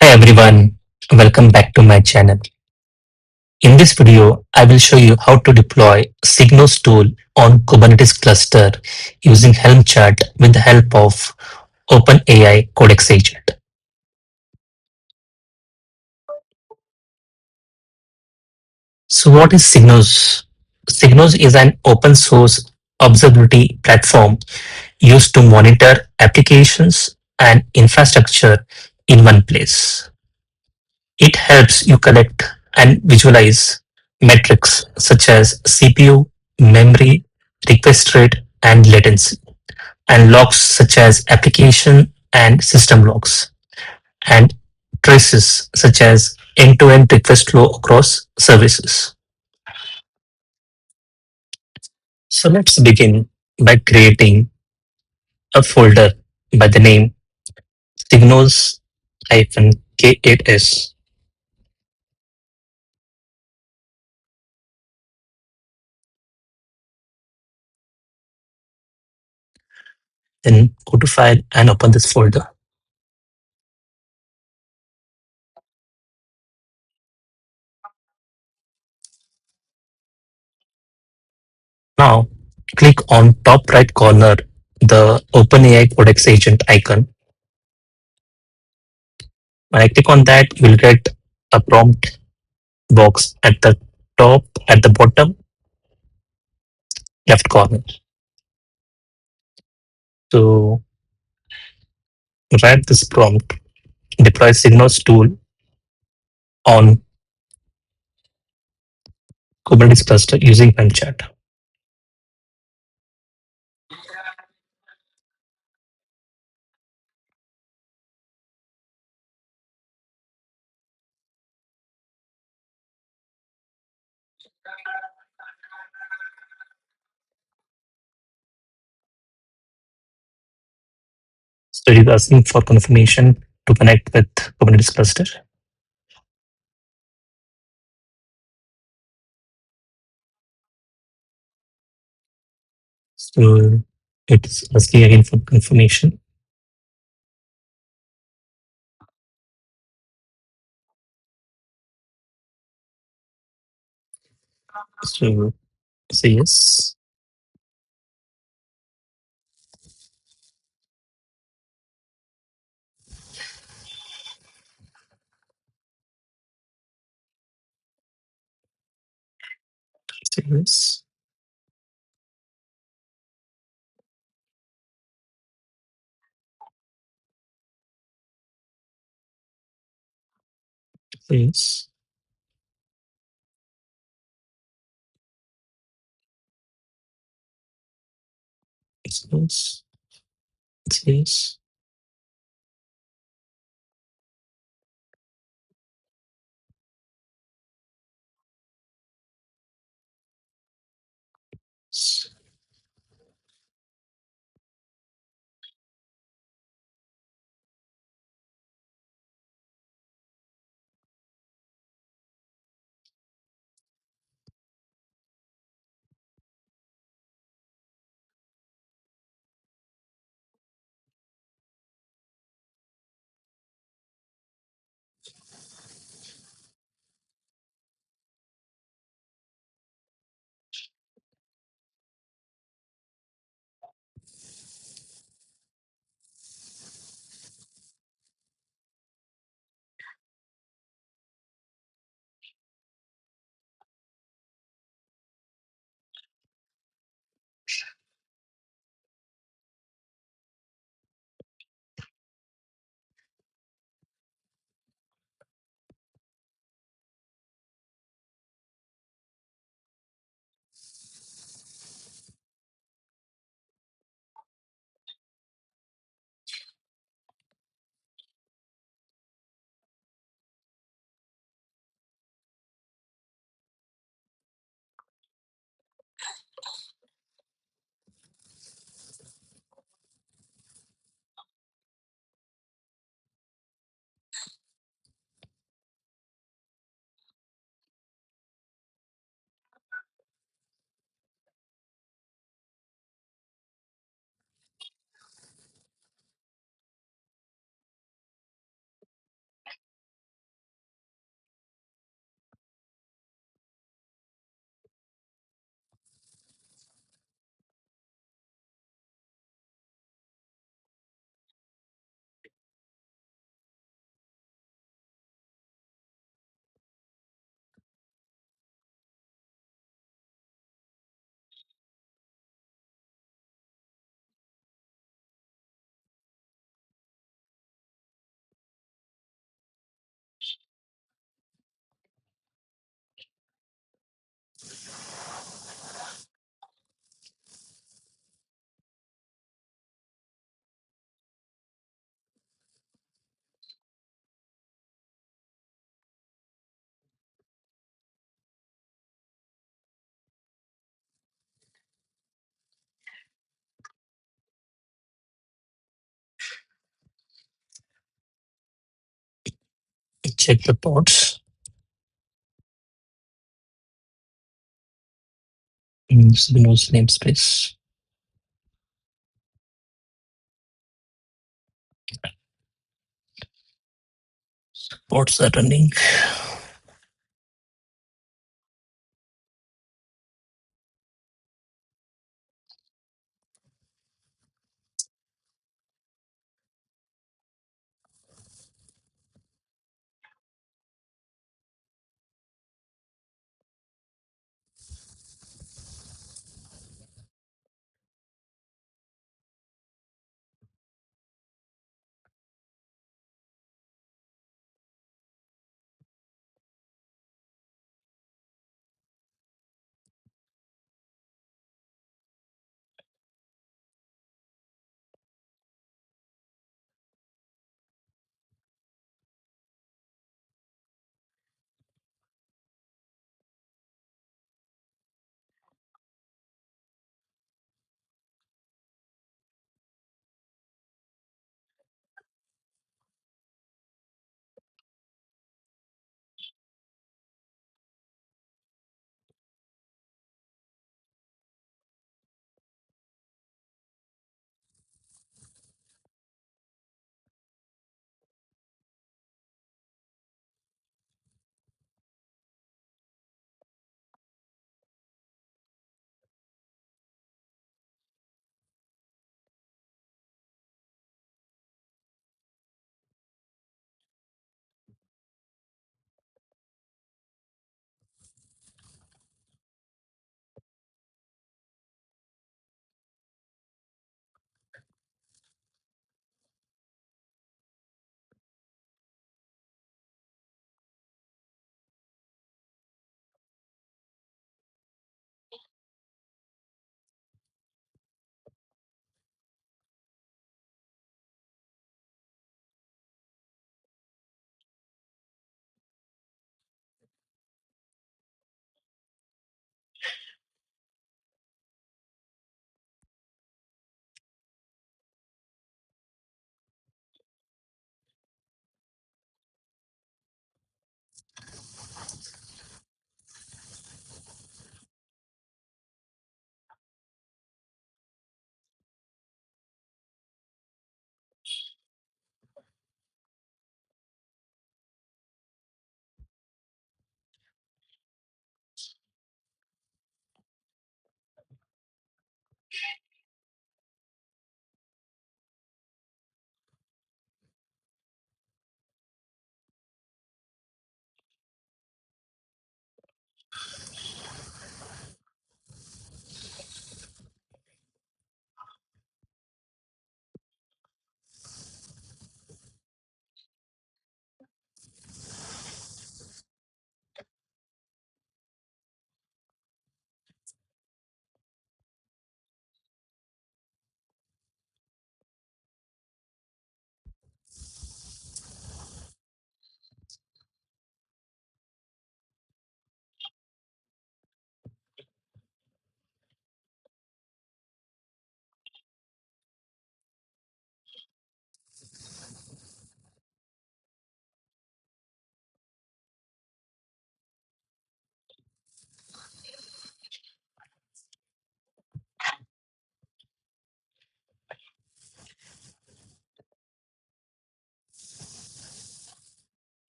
Hi everyone, welcome back to my channel. In this video, I will show you how to deploy SigNoz tool on Kubernetes cluster using Helm chart with the help of OpenAI Codex Agent. So what is SigNoz? SigNoz is an open source observability platform used to monitor applications and infrastructure in one place. It helps you collect and visualize metrics such as CPU, memory, request rate, and latency, and logs such as application and system logs, and traces such as end-to-end request flow across services. So let's begin by creating a folder by the name signos-k8s. Then go to file and open this folder. Now, click on top right corner the OpenAI Codex Agent icon. When I click on that, you'll get a prompt box at the top, at the bottom left corner. So write this prompt, deploy SigNoz tool on Kubernetes cluster using Helm. So it is asking for confirmation to connect with Kubernetes cluster. So it's asking again for confirmation. So say yes. Say yes. Say yes. Say yes. Say yes. check the ports. SigNoz namespace. Ports are running.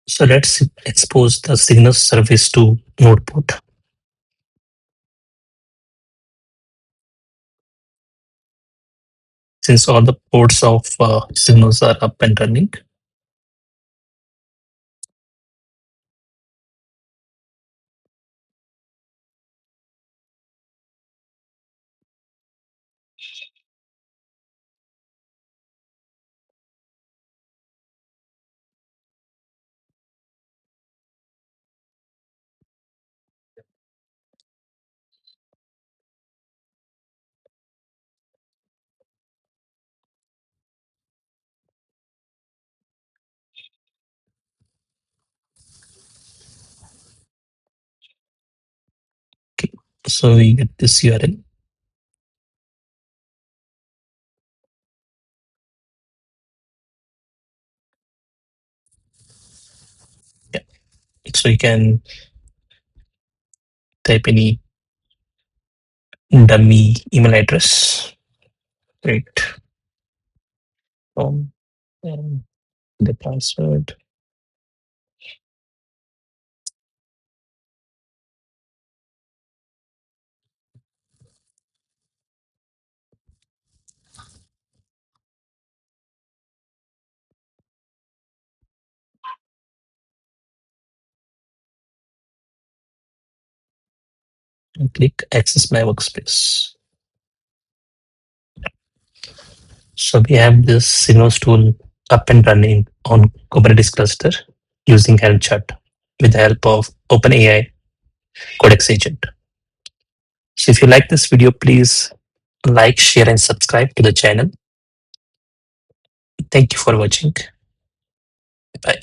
So let's expose the SigNoz service to node port. Since all the ports of SigNoz are up and running, So we get this URL. Yeah. So you can type any dummy email address. Right. And the password. And click access my workspace. So we have this SigNoz tool up and running on Kubernetes cluster using Helm chart with the help of OpenAI Codex Agent. So if you like this video, please like, share, and subscribe to the channel. Thank you for watching. Bye.